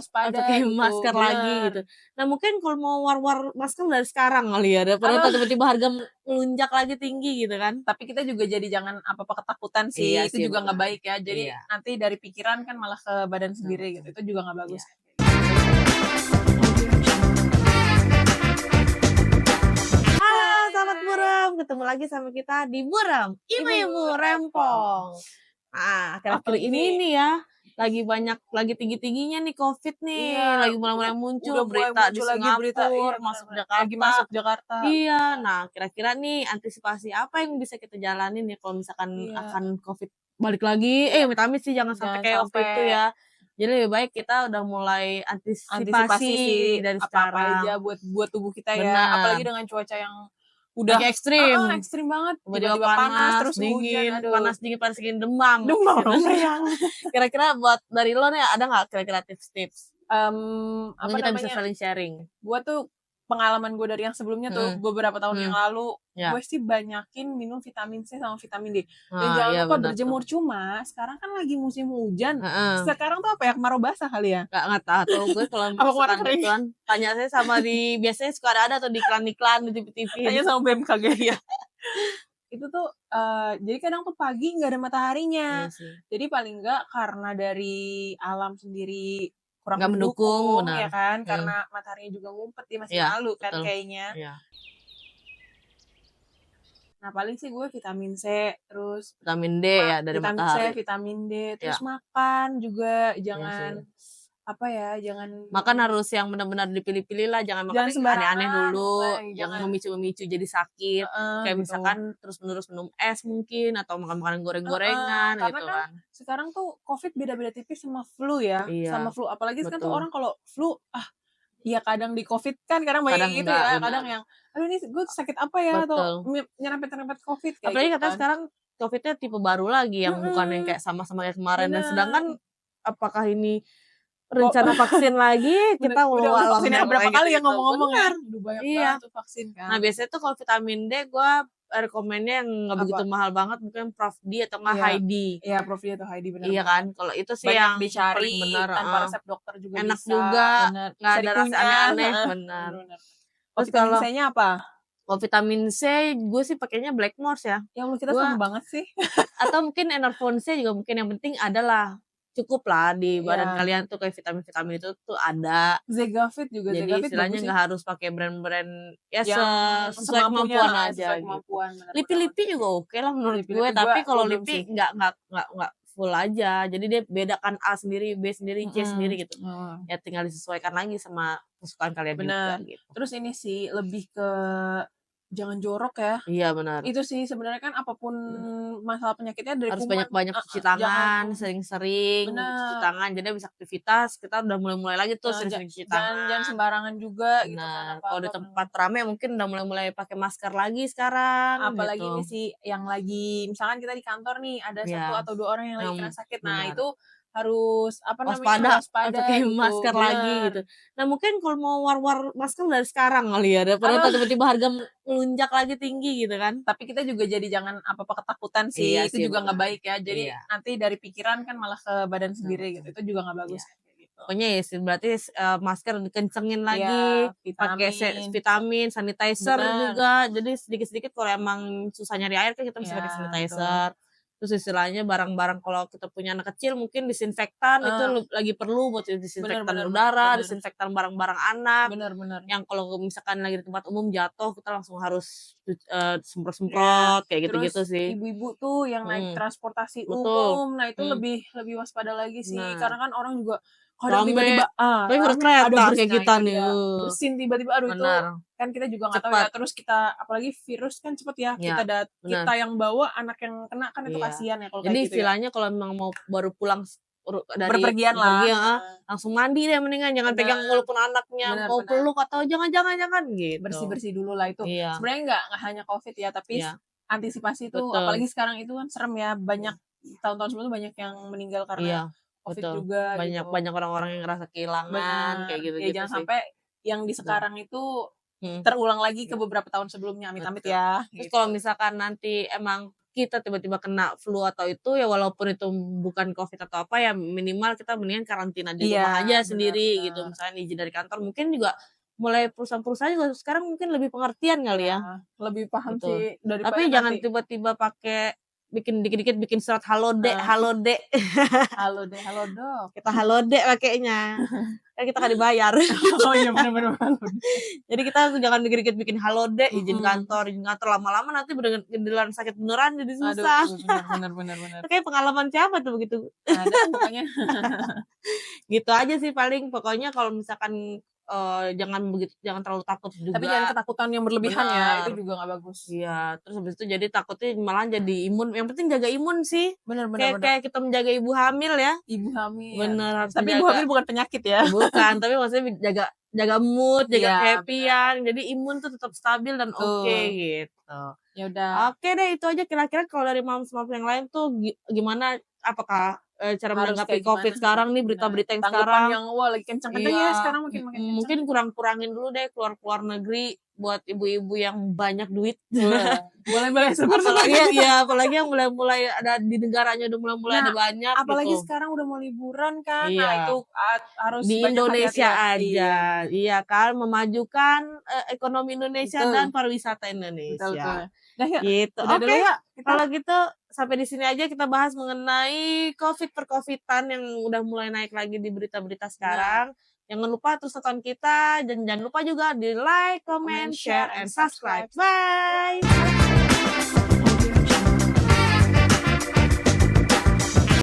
waspada pakai gitu, masker lagi bener. gitu. Nah mungkin kalau mau war-war masker dari sekarang kali ya, daripada Aduh, tiba-tiba harga melunjak lagi tinggi gitu kan. tapi kita juga jadi jangan apa-apa ketakutan Iya sih, itu sih juga nggak benar. baik ya. Jadi Iya, nanti dari pikiran kan malah ke badan betul sendiri betul. gitu, itu juga nggak bagus Iya. kan kayak gitu. Halo, Hai sahabat hai, buram, ketemu lagi sama kita di Buram, ibu-ibu Ibu-ibu rempong. Rempong. Nah, akhir-akhir Apalagi ini nih? nih ya, lagi tinggi-tingginya nih COVID nih, Iya, lagi mulai-mulai muncul udah mulai berita di muncul lagi berita, iya Singapura, benar masuk benar, lagi Jakarta. masuk Jakarta. Iya, nah kira-kira nih antisipasi apa yang bisa kita jalanin nih kalau misalkan Iya, akan COVID balik lagi, iya, amit-amit sih jangan sampai jangan kayak waktu itu sampai ya. Jadi lebih baik kita udah mulai antisipasi antisipasi sih dari apa-apa aja sekarang. buat tubuh kita ya, apalagi Bener, dengan cuaca yang udah lagi ekstrim. ekstrim banget, Tiba-tiba tiba-tiba panas terus hujan, aduh, panas dingin, demam, demam gitu. meriang. Kira-kira buat dari lo nih ada nggak kira-kira tips-tips? Mungkin Apa kita bisa namanya, saling sharing. gue tuh pengalaman gue dari yang sebelumnya tuh Mhm, beberapa tahun yang mhm, lalu, ya. gue sih banyakin minum vitamin C sama vitamin D. Dan Ah, jangan iya lupa benar tuh. berjemur, cuma sekarang kan lagi musim hujan. Heeh. Sekarang tuh apa ya, kemarau basah kali ya? Nggak tahu gue kalau Apa kemarin misalkan kering? gituan, tanya saya sama biasanya suka ada tuh di iklan-iklan di TV-TV Tanya itu. sama BMKG. Iya. Itu tuh, jadi kadang tuh pagi nggak ada mataharinya. Iya sih. Jadi paling nggak karena dari alam sendiri kurang Nggak mendukung, mendukung benar. ya kan, Mhm, karena mataharinya juga ngumpet di musim iya, lalu kan betul. kayaknya. Iya. Nah paling sih gue vitamin C, terus Vitamin D ya dari vitamin C, matahari. vitamin D, Iya, terus makan juga iya jangan, sih. apa ya, jangan Makan harus yang benar-benar dipilih-pilih lah, jangan makan jangan yang aneh-aneh sembarangan, dulu, yang jangan memicu-memicu jadi sakit. Kayak gitu. misalkan terus-menerus minum es mungkin, atau makan makanan Heeh, goreng-gorengan karena gitu kan kan. sekarang tuh Covid beda-beda tipis sama flu ya, Iya, sama flu. Apalagi sekarang tuh betul. orang kalau flu, ya kadang di Covid kan kadang banyak Kadang yang gitu enggak, ya, benar. kadang yang, "Aduh ini gue sakit apa ya?" Atau Betul. nyerempet-nyerempet Covid kayak Apalagi gitu katanya kan. sekarang COVID-nya tipe baru lagi yang bukan yang Mhm, kayak sama-sama kayak kemarin, dan bener. sedangkan apakah ini Kok rencana vaksin lagi, bener, kita udah walau vaksinnya alam berapa kayak kali ya gitu-gitu. ngomong-ngomong ya? Bener, Udah banyak iya. banget tuh vaksin Nah, kan. biasanya tuh kalau vitamin D gua rekomennya yang nggak begitu Apa? mahal banget, mungkin Prof D atau enggak Iya, High D. iya Prof. Dia tuh Heidi, bener Iya kan, banget. kalau itu sih Banyak yang paling dicari, bener, tanpa heeh. resep dokter juga Enak bisa, juga, bener, nggak bisa ada rasa dikunyah, aneh-aneh, heeh, bener. bener bener. Oh Terus vitamin kalau C-nya apa? vitamin C, gue sih pakainya Blackmores ya. Ya Allah kita Gue sama banget sih. atau mungkin Enervon C juga mungkin, yang penting adalah cukup lah di badan Iya, kalian tuh kayak vitamin-vitamin itu tuh ada. Zegavit juga, Jadi Zegavit istilahnya bagus sih. nggak harus pakai brand-brand ya Yang sesuai semampunya, kemampuan sesuai aja gitu. kemampuan, bener bener bener. Lipi-lipi juga oke lah menurut gue, Lipi-lipi tapi gua kalau belum sih. lipi nggak full aja. Jadi dia bedakan A sendiri, B sendiri, C Mhm, sendiri gitu. heeh, Ya tinggal disesuaikan lagi sama kesukaan kalian juga bener. gitu. Terus ini sih lebih ke jangan jorok ya. Iya benar. Itu sih sebenarnya kan apapun masalah penyakitnya dari Harus kuman, banyak-banyak cuci jangan tangan, sering-sering cuci bener, tangan, jadi habis aktivitas kita udah mulai-mulai lagi tuh sering-sering cuci jangan tangan. sembarangan juga gitu kan, Bener, kalau apa-apa di bener. tempat rame mungkin udah mulai-mulai pakai masker lagi sekarang Apalagi ini gitu. sih yang lagi misalkan kita di kantor nih ada satu Iya, atau 2 orang yang lagi kena sakit. Nah bener. itu harus apa namanya, Waspada, waspada pakai gitu, masker lagi bener. gitu. Nah mungkin kalau mau war-war masker dari sekarang kali ya, daripada Aduh, tiba-tiba harga melunjak lagi tinggi gitu kan. tapi kita juga jadi jangan apa-apa ketakutan Iya sih, itu sih juga nggak benar. baik ya. Jadi Iya, nanti dari pikiran kan malah ke badan betul sendiri betul. gitu, itu juga nggak bagus Iya. kan kayak gitu. Pokoknya ya sih berarti, masker dikencengin Iya, lagi, pakai vitamin, vitamin, sanitizer bener, juga. Jadi sedikit-sedikit kalau emang susah nyari air kan kita bisa iya pakai betul. sanitizer. Terus istilahnya barang-barang kalau kita punya anak kecil mungkin disinfektan itu Heeh, lagi perlu buat bener disinfektan bener udara, bener, disinfektan barang-barang anak. bener bener. Yang kalau misalkan lagi di tempat umum jatuh kita langsung harus Ya, semprot-semprot kayak gitu-gitu terus sih. ibu-ibu tuh yang naik Mhm, transportasi betul. umum, nah itu Mhm, lebih lebih waspada lagi sih, bener. karena kan orang juga kadang Rame, tiba-tiba apalagi kalau rame, ada kereta bers, kayak nah kita itu nih, dia, bersin tiba-tiba, aduh itu bener, kan kita juga nggak tahu ya, cepet. terus kita apalagi virus kan cepet ya, Iya, bener, kita yang bawa, anak yang kena kan itu iya. kasihan ya kalau Jadi kayak gitu ya. istilahnya kalau memang mau baru pulang dari Berpergian lah, bepergian heeh, langsung mandi deh mendingan, jangan bener pegang walaupun anaknya bener mau bener, peluk atau jangan gitu. bersih-bersih dulu lah itu. Iya Sebenarnya nggak hanya Covid ya, tapi iya, antisipasi itu betul, apalagi sekarang itu kan serem ya, banyak tahun-tahun sebelumnya banyak yang meninggal karena iya, Covid betul. juga Banyak gitu. banyak orang-orang yang ngerasa kehilangan, Bener, kayak ya gitu-gitu jangan sih, sampai yang di betul. sekarang itu Mhm, terulang lagi ke iya, beberapa tahun sebelumnya, amit-amit betul. ya, Terus kalau gitu. misalkan nanti emang kita tiba-tiba kena flu atau itu ya walaupun itu bukan COVID atau apa ya minimal kita mendingan karantina di Iya, rumah aja benar sendiri gitu. benar. Misalnya izin dari kantor mungkin juga mulai perusahaan-perusahaan juga sekarang mungkin lebih pengertian kali ya, Iya, lebih paham gitu. sih daripada Tapi jangan nanti tiba-tiba pakai bikin dikit-dikit bikin surat halo Dek, heeh, halo Dek. halo deh, halo dok. Kita halo Dek pakainya. Kan kita nggak dibayar. Oh iya benar benar halo deh. Jadi kita tuh jangan dikit-dikit bikin halo Dek, izin Mhm. kantor lama-lama nanti beneran sakit beneran jadi Aduh, susah. benar benar benar benar. Itu kayak pengalaman siapa tuh begitu? Ada pokoknya. Gitu aja sih paling pokoknya kalau misalkan, jangan terlalu takut Tapi jangan juga. ketakutan yang berlebihan ya, itu Bener. juga nggak bagus. Iya, terus habis itu jadi takutnya malah jadi imun, yang penting jaga imun sih. Benar benar Kayak benar. kayak kita menjaga ibu hamil ya. Ibu hamil. Bener, harus Tapi ibu menjaga. hamil bukan penyakit ya. Bukan, tapi maksudnya jaga mood, jaga Iya, kehappy-an, jadi imun tuh tetap stabil dan oke betul. gitu. Ya udah, Oke deh itu aja kira-kira kalau dari moms-moms yang lain tuh gimana, apakah, cara harus menanggapi kayak COVID gimana? sekarang nih, Benar. berita-berita yang Tanggapan sekarang? yang wah lagi kencang-kencang ya Iya, sekarang makin makin kencang. mungkin kurang-kurangin dulu deh keluar negeri buat ibu-ibu yang banyak duit. Wah, boleh-boleh sebar-sebar Apalagi aja. apalagi yang mulai-mulai ada di negaranya udah mulai ada Nah, banyak apalagi gitu. sekarang udah mau liburan kan. Nah, itu Iya. harus Di banyak Indonesia hati-hati. aja, iya kan, memajukan, ekonomi Indonesia dan Betul, pariwisata betul betul. Indonesia, Dah yuk, gitu. udah dulu Oke, yuk kita. kalau gitu sampai di sini aja kita bahas mengenai COVID-an yang udah mulai naik lagi di berita-berita Nah, sekarang. Jangan lupa terus tonton kita dan jangan lupa juga di like, comment, comment, share, share, and and subscribe. subscribe. Bye.